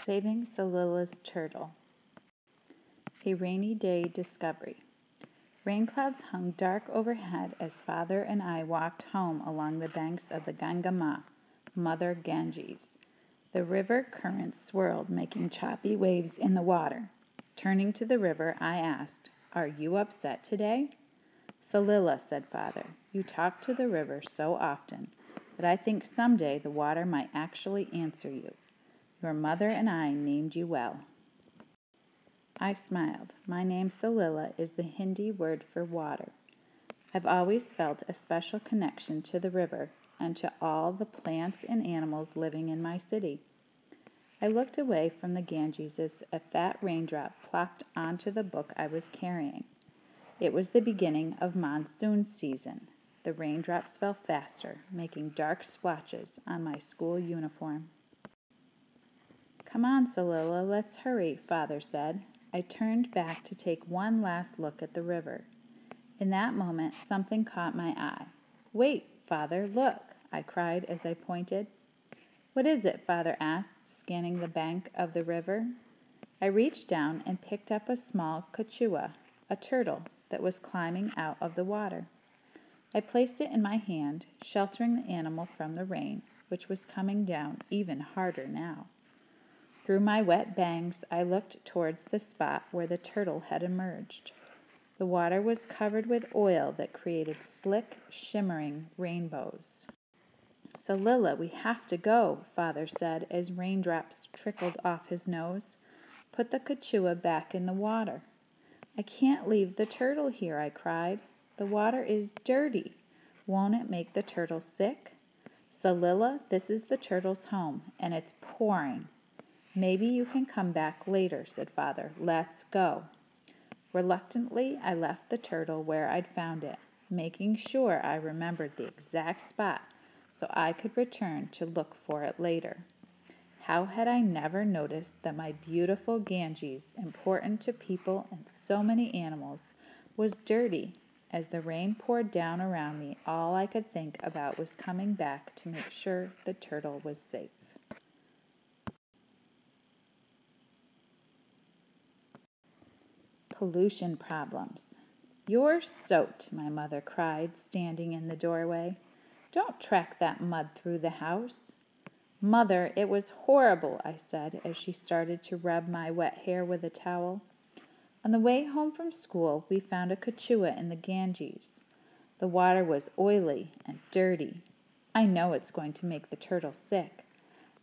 Saving Salila's Turtle. A rainy day discovery. Rain clouds hung dark overhead as Father and I walked home along the banks of the Ganga, Mother Ganges. The river current swirled, making choppy waves in the water. Turning to the river, I asked, "Are you upset today?" "Salila," said Father, "you talk to the river so often that I think someday the water might actually answer you. Your mother and I named you well." I smiled. My name Salila is the Hindi word for water. I've always felt a special connection to the river and to all the plants and animals living in my city. I looked away from the Ganges as a fat raindrop plopped onto the book I was carrying. It was the beginning of monsoon season. The raindrops fell faster, making dark splotches on my school uniform. "Come on, Salila, let's hurry," Father said. I turned back to take one last look at the river. In that moment, something caught my eye. "Wait, Father, look," I cried as I pointed. "What is it?" Father asked, scanning the bank of the river. I reached down and picked up a small kachua, a turtle that was climbing out of the water. I placed it in my hand, sheltering the animal from the rain, which was coming down even harder now. Through my wet bangs, I looked towards the spot where the turtle had emerged. The water was covered with oil that created slick, shimmering rainbows. "Salila, we have to go," Father said as raindrops trickled off his nose. "Put the kachua back in the water." "I can't leave the turtle here," I cried. "The water is dirty. Won't it make the turtle sick?" "Salila, this is the turtle's home, and it's pouring." "Maybe you can come back later," said Father. "Let's go." Reluctantly, I left the turtle where I'd found it, making sure I remembered the exact spot so I could return to look for it later. How had I never noticed that my beautiful Ganges, important to people and so many animals, was dirty? As the rain poured down around me, all I could think about was coming back to make sure the turtle was safe. Pollution problems. "You're soaked," my mother cried, standing in the doorway. "Don't track that mud through the house." "Mother, it was horrible," I said as she started to rub my wet hair with a towel. On the way home from school, we found a kachua in the Ganges. The water was oily and dirty. I know it's going to make the turtle sick.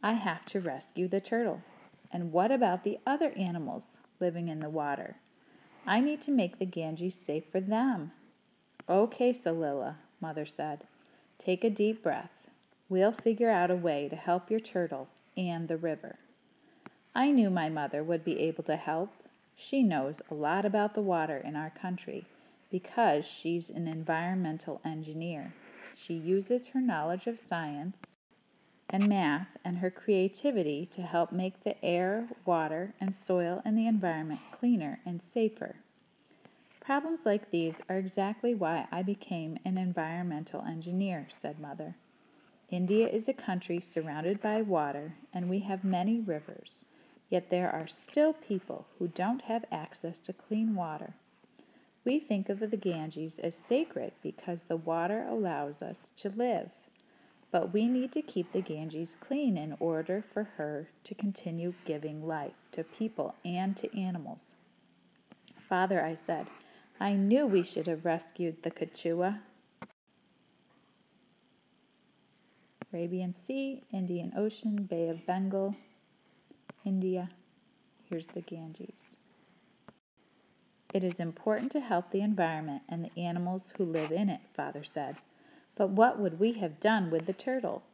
I have to rescue the turtle. And what about the other animals living in the water? I need to make the Ganges safe for them. "Okay, Salila," Mother said. "Take a deep breath. We'll figure out a way to help your turtle and the river." I knew my mother would be able to help. She knows a lot about the water in our country because she's an environmental engineer. She uses her knowledge of science and math and her creativity to help make the air, water, and soil and the environment cleaner and safer. Problems like these are exactly why I became an environmental engineer, said Mother. India is a country surrounded by water, and we have many rivers, yet there are still people who don't have access to clean water. We think of the Ganges as sacred because the water allows us to live. But we need to keep the Ganges clean in order for her to continue giving life to people and to animals. Father, I said, I knew we should have rescued the Kachua. Arabian Sea, Indian Ocean, Bay of Bengal, India. Here's the Ganges. It is important to help the environment and the animals who live in it, Father said. But what would we have done with the turtle?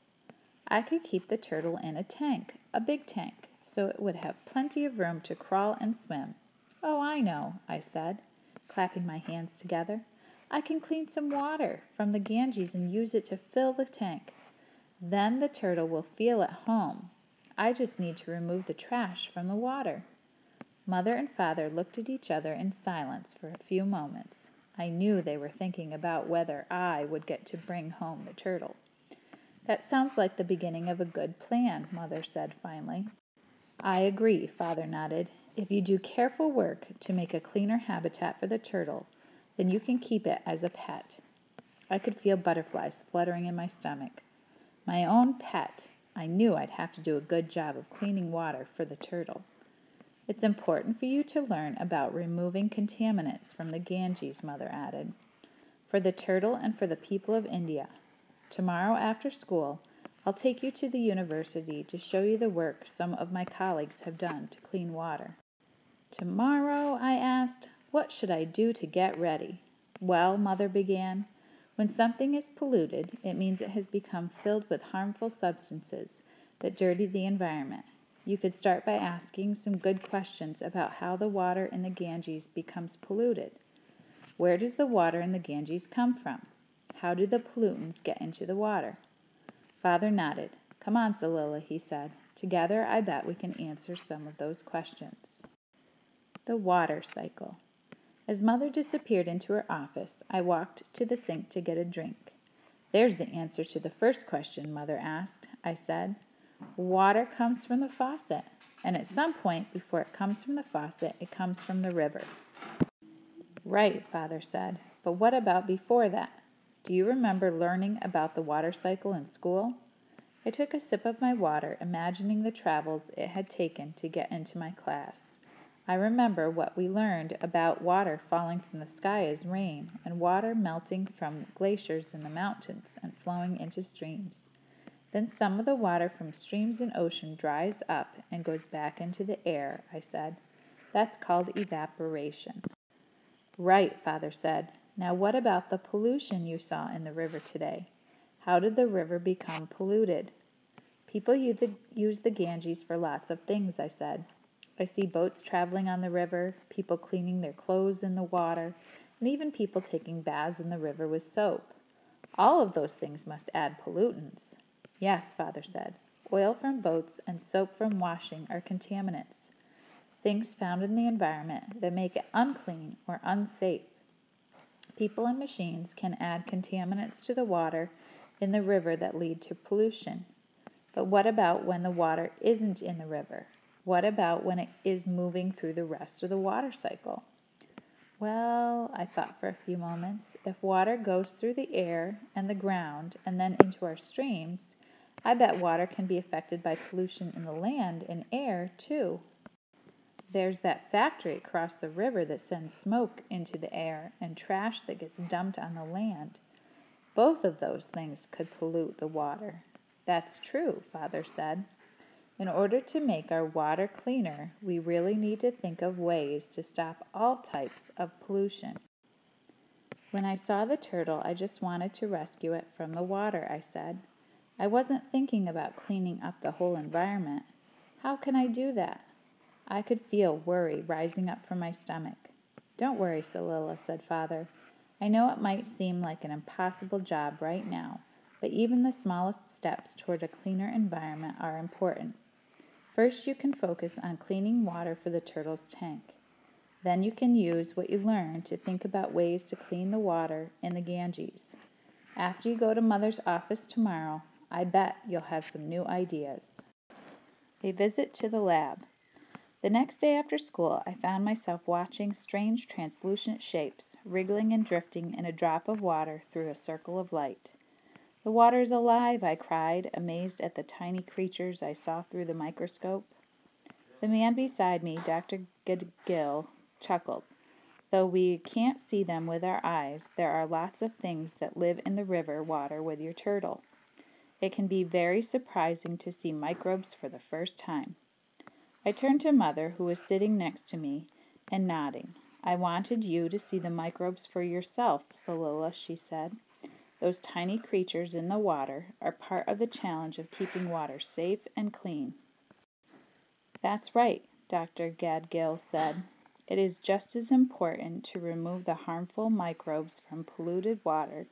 I could keep the turtle in a tank, a big tank, so it would have plenty of room to crawl and swim. Oh, I know, I said, clapping my hands together. I can clean some water from the Ganges and use it to fill the tank. Then the turtle will feel at home. I just need to remove the trash from the water. Mother and Father looked at each other in silence for a few moments. I knew they were thinking about whether I would get to bring home the turtle. That sounds like the beginning of a good plan, Mother said finally. I agree, Father nodded. If you do careful work to make a cleaner habitat for the turtle, then you can keep it as a pet. I could feel butterflies fluttering in my stomach. My own pet. I knew I'd have to do a good job of cleaning water for the turtle. It's important for you to learn about removing contaminants from the Ganges, Mother added, for the turtle and for the people of India. Tomorrow after school, I'll take you to the university to show you the work some of my colleagues have done to clean water. Tomorrow, I asked, what should I do to get ready? Well, Mother began, when something is polluted, it means it has become filled with harmful substances that dirty the environment. You could start by asking some good questions about how the water in the Ganges becomes polluted. Where does the water in the Ganges come from? How do the pollutants get into the water? Father nodded. Come on, Salila, he said. Together, I bet we can answer some of those questions. The water cycle. As Mother disappeared into her office, I walked to the sink to get a drink. There's the answer to the first question Mother asked, I said. Water comes from the faucet, and at some point before it comes from the faucet, it comes from the river. Right, Father said, but what about before that? Do you remember learning about the water cycle in school? I took a sip of my water, imagining the travels it had taken to get into my class. I remember what we learned about water falling from the sky as rain, and water melting from glaciers in the mountains and flowing into streams. Then some of the water from streams and ocean dries up and goes back into the air, I said. That's called evaporation. Right, Father said. Now what about the pollution you saw in the river today? How did the river become polluted? People use the Ganges for lots of things, I said. I see boats traveling on the river, people cleaning their clothes in the water, and even people taking baths in the river with soap. All of those things must add pollutants. Yes, Father said. Oil from boats and soap from washing are contaminants, things found in the environment that make it unclean or unsafe. People and machines can add contaminants to the water in the river that lead to pollution. But what about when the water isn't in the river? What about when it is moving through the rest of the water cycle? Well, I thought for a few moments, if water goes through the air and the ground and then into our streams, I bet water can be affected by pollution in the land and air, too. There's that factory across the river that sends smoke into the air and trash that gets dumped on the land. Both of those things could pollute the water. That's true, Father said. In order to make our water cleaner, we really need to think of ways to stop all types of pollution. When I saw the turtle, I just wanted to rescue it from the water, I said. I wasn't thinking about cleaning up the whole environment. How can I do that? I could feel worry rising up from my stomach. Don't worry, Salila, said Father. I know it might seem like an impossible job right now, but even the smallest steps toward a cleaner environment are important. First, you can focus on cleaning water for the turtle's tank. Then you can use what you learned to think about ways to clean the water in the Ganges. After you go to Mother's office tomorrow, I bet you'll have some new ideas. A visit to the lab. The next day after school, I found myself watching strange translucent shapes wriggling and drifting in a drop of water through a circle of light. The water is alive, I cried, amazed at the tiny creatures I saw through the microscope. The man beside me, Dr. Gill, chuckled. Though we can't see them with our eyes, there are lots of things that live in the river water with your turtle. It can be very surprising to see microbes for the first time. I turned to Mother, who was sitting next to me, and nodding. I wanted you to see the microbes for yourself, Salila, she said. Those tiny creatures in the water are part of the challenge of keeping water safe and clean. That's right, Dr. Gadgil said. It is just as important to remove the harmful microbes from polluted water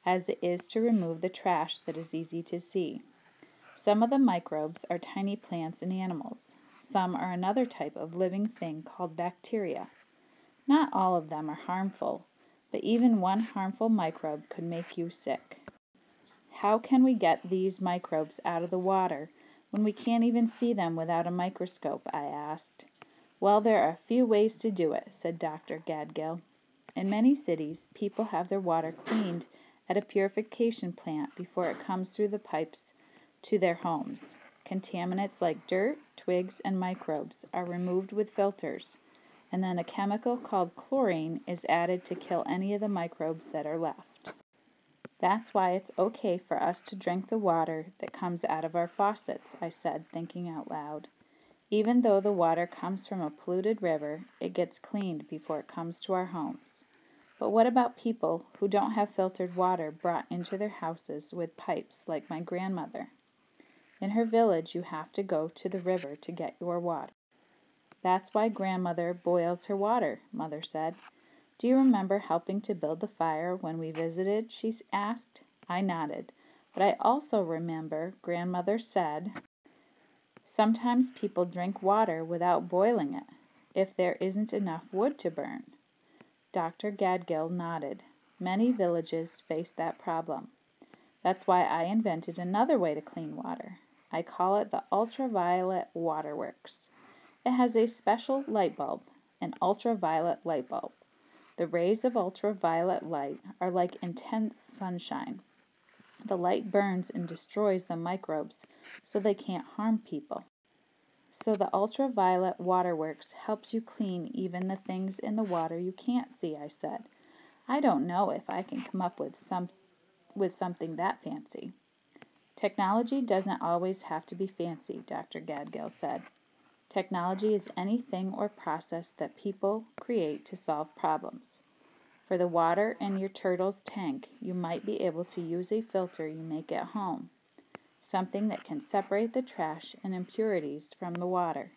as it is to remove the trash that is easy to see. Some of the microbes are tiny plants and animals. Some are another type of living thing called bacteria. Not all of them are harmful, but even one harmful microbe could make you sick. How can we get these microbes out of the water when we can't even see them without a microscope?" I asked. "Well, there are a few ways to do it," said Dr. Gadgil. "In many cities, people have their water cleaned at a purification plant before it comes through the pipes to their homes. Contaminants like dirt, twigs, and microbes are removed with filters, and then a chemical called chlorine is added to kill any of the microbes that are left. That's why it's okay for us to drink the water that comes out of our faucets," I said, thinking out loud. "Even though the water comes from a polluted river, it gets cleaned before it comes to our homes. But what about people who don't have filtered water brought into their houses with pipes like my grandmother? In her village, you have to go to the river to get your water." "That's why grandmother boils her water," Mother said. "Do you remember helping to build the fire when we visited?" she asked. I nodded. "But I also remember grandmother said, sometimes people drink water without boiling it, if there isn't enough wood to burn." Dr. Gadgil nodded. "Many villages face that problem. That's why I invented another way to clean water. I call it the ultraviolet waterworks. It has a special light bulb, an ultraviolet light bulb. The rays of ultraviolet light are like intense sunshine. The light burns and destroys the microbes so they can't harm people. So the ultraviolet waterworks helps you clean even the things in the water you can't see," I said. "I don't know if I can come up with something that fancy." "Technology doesn't always have to be fancy," Dr. Gadgil said. "Technology is anything or process that people create to solve problems. For the water in your turtle's tank, you might be able to use a filter you make at home, something that can separate the trash and impurities from the water.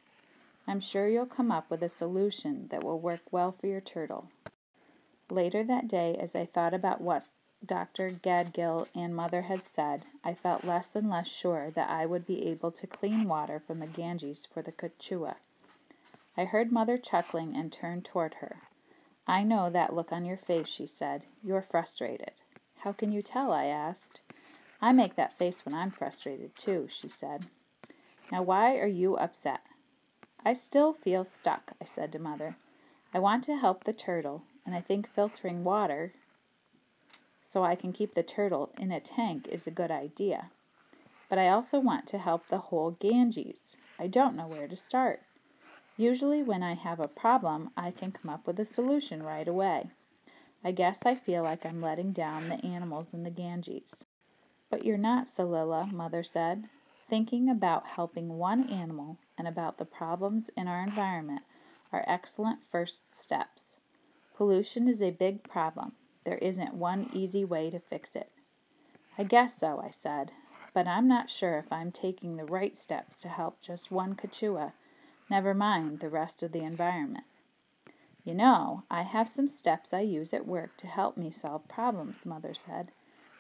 I'm sure you'll come up with a solution that will work well for your turtle." Later that day, as I thought about what Dr. Gadgil and Mother had said, I felt less and less sure that I would be able to clean water from the Ganges for the Quechua. I heard Mother chuckling and turned toward her. "I know that look on your face," she said. "You're frustrated." "How can you tell?" I asked. "I make that face when I'm frustrated too," she said. "Now why are you upset?" "I still feel stuck," I said to Mother. "I want to help the turtle, and I think filtering water so I can keep the turtle in a tank is a good idea. But I also want to help the whole Ganges. I don't know where to start. Usually when I have a problem, I can come up with a solution right away. I guess I feel like I'm letting down the animals in the Ganges." "But you're not, Salila," Mother said. "Thinking about helping one animal and about the problems in our environment are excellent first steps. Pollution is a big problem. There isn't one easy way to fix it." "I guess so," I said, "but I'm not sure if I'm taking the right steps to help just one Quechua, never mind the rest of the environment." "You know, I have some steps I use at work to help me solve problems," Mother said.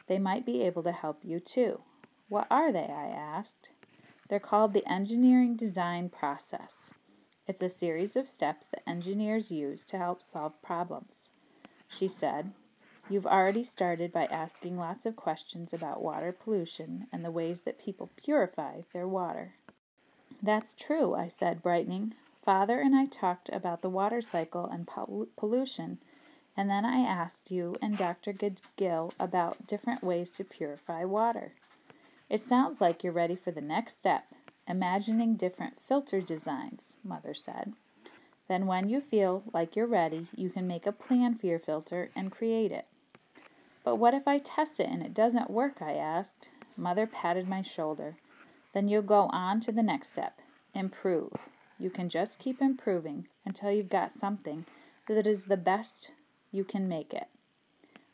"They might be able to help you too." "What are they?" I asked. "They're called the engineering design process. It's a series of steps that engineers use to help solve problems." She said, "You've already started by asking lots of questions about water pollution and the ways that people purify their water." "That's true," I said, brightening. "Father and I talked about the water cycle and pollution, and then I asked you and Dr. Gill about different ways to purify water. It sounds like you're ready for the next step, imagining different filter designs," Mother said. "Then when you feel like you're ready, you can make a plan for your filter and create it." "But what if I test it and it doesn't work?" I asked. Mother patted my shoulder. "Then you'll go on to the next step. Improve. You can just keep improving until you've got something that is the best you can make it."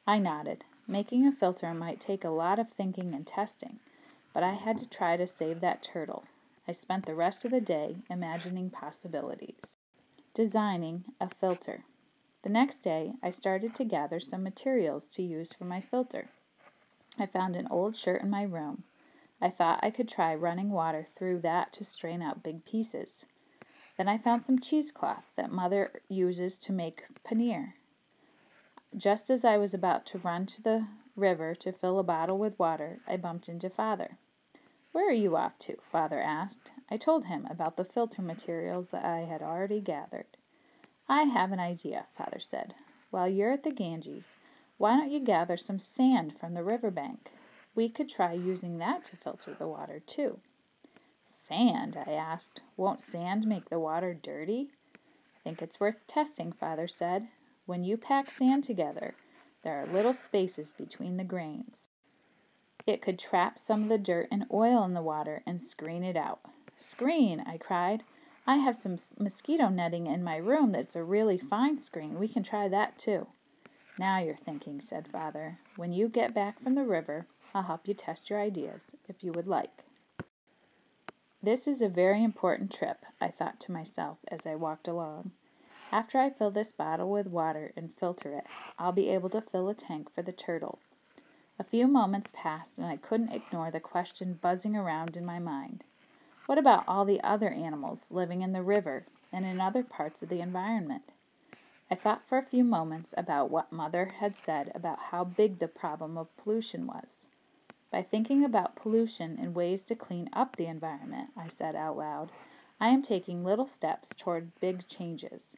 I nodded. Making a filter might take a lot of thinking and testing, but I had to try to save that turtle. I spent the rest of the day imagining possibilities. Designing a filter. The next day, I started to gather some materials to use for my filter. I found an old shirt in my room. I thought I could try running water through that to strain out big pieces. Then I found some cheesecloth that Mother uses to make paneer. Just as I was about to run to the river to fill a bottle with water, I bumped into Father. "Where are you off to?" Father asked. I told him about the filter materials that I had already gathered. "I have an idea," Father said. "While you're at the Ganges, why don't you gather some sand from the riverbank? We could try using that to filter the water, too." "Sand?" I asked. "Won't sand make the water dirty?" "I think it's worth testing," Father said. "When you pack sand together, there are little spaces between the grains. It could trap some of the dirt and oil in the water and screen it out." "Screen!" I cried. "I have some mosquito netting in my room that's a really fine screen. We can try that too." "Now you're thinking," said Father. "When you get back from the river, I'll help you test your ideas, if you would like." This is a very important trip, I thought to myself as I walked along. After I fill this bottle with water and filter it, I'll be able to fill a tank for the turtle. A few moments passed, and I couldn't ignore the question buzzing around in my mind. What about all the other animals living in the river and in other parts of the environment? I thought for a few moments about what Mother had said about how big the problem of pollution was. By thinking about pollution and ways to clean up the environment, I said out loud, I am taking little steps toward big changes.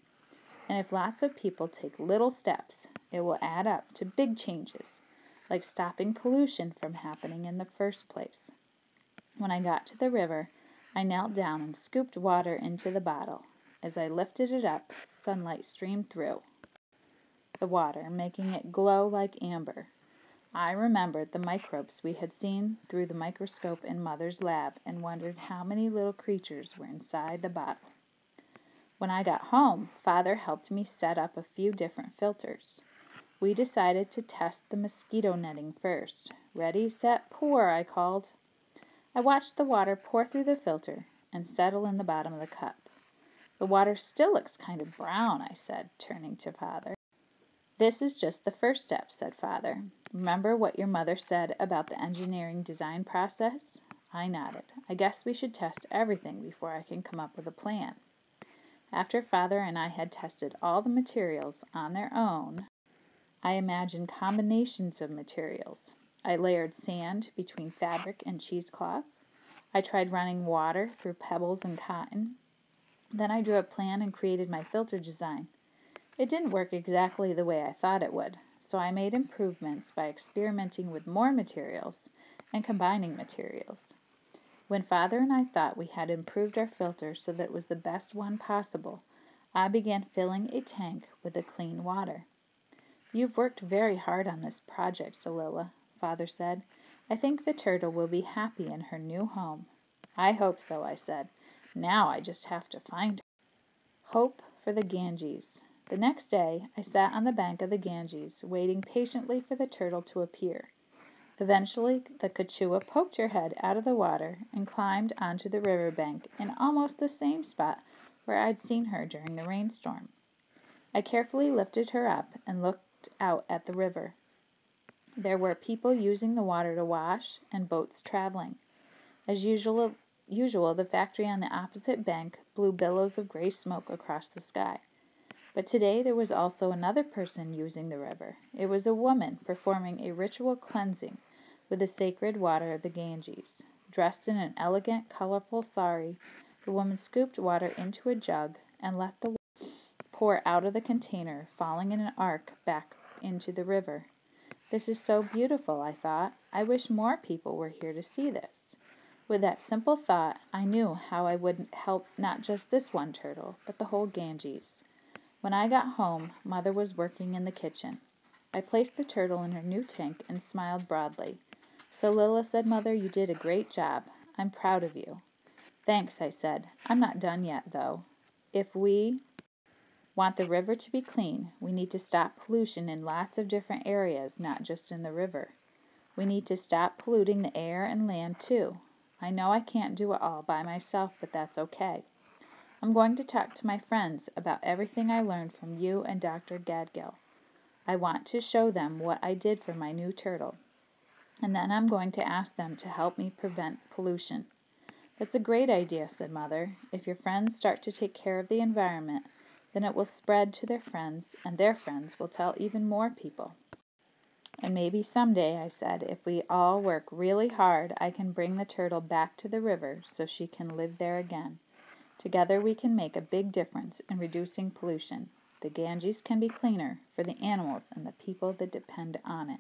And if lots of people take little steps, it will add up to big changes, like stopping pollution from happening in the first place. When I got to the river, I knelt down and scooped water into the bottle. As I lifted it up, sunlight streamed through the water, making it glow like amber. I remembered the microbes we had seen through the microscope in Mother's lab and wondered how many little creatures were inside the bottle. When I got home, Father helped me set up a few different filters. We decided to test the mosquito netting first. "Ready, set, pour," I called. I watched the water pour through the filter and settle in the bottom of the cup. "The water still looks kind of brown," I said, turning to Father. "This is just the first step," said Father. "Remember what your mother said about the engineering design process?" I nodded. "I guess we should test everything before I can come up with a plan." After Father and I had tested all the materials on their own, I imagined combinations of materials. I layered sand between fabric and cheesecloth. I tried running water through pebbles and cotton. Then I drew a plan and created my filter design. It didn't work exactly the way I thought it would, so I made improvements by experimenting with more materials and combining materials. When Father and I thought we had improved our filter so that it was the best one possible, I began filling a tank with the clean water. "You've worked very hard on this project, Salila," Father said. "I think the turtle will be happy in her new home." "I hope so," I said. "Now I just have to find her." Hope for the Ganges. The next day, I sat on the bank of the Ganges, waiting patiently for the turtle to appear. Eventually, the Quechua poked her head out of the water and climbed onto the river bank in almost the same spot where I'd seen her during the rainstorm. I carefully lifted her up and looked out at the river. There were people using the water to wash and boats traveling. As usual, the factory on the opposite bank blew billows of gray smoke across the sky. But today there was also another person using the river. It was a woman performing a ritual cleansing with the sacred water of the Ganges. Dressed in an elegant, colorful sari, the woman scooped water into a jug and let the water pour out of the container, falling in an arc back into the river. "This is so beautiful," I thought. "I wish more people were here to see this." With that simple thought, I knew how I would help not just this one turtle, but the whole Ganges. When I got home, Mother was working in the kitchen. I placed the turtle in her new tank and smiled broadly. "Salila," said Mother, "you did a great job. I'm proud of you." "Thanks," I said. "I'm not done yet, though. If we want the river to be clean, we need to stop pollution in lots of different areas, not just in the river. We need to stop polluting the air and land, too. I know I can't do it all by myself, but that's okay. I'm going to talk to my friends about everything I learned from you and Dr. Gadgil. I want to show them what I did for my new turtle. And then I'm going to ask them to help me prevent pollution." "That's a great idea," said Mother. "If your friends start to take care of the environment, then it will spread to their friends, and their friends will tell even more people." And maybe someday, I said, if we all work really hard, I can bring the turtle back to the river so she can live there again. Together we can make a big difference in reducing pollution. The Ganges can be cleaner for the animals and the people that depend on it.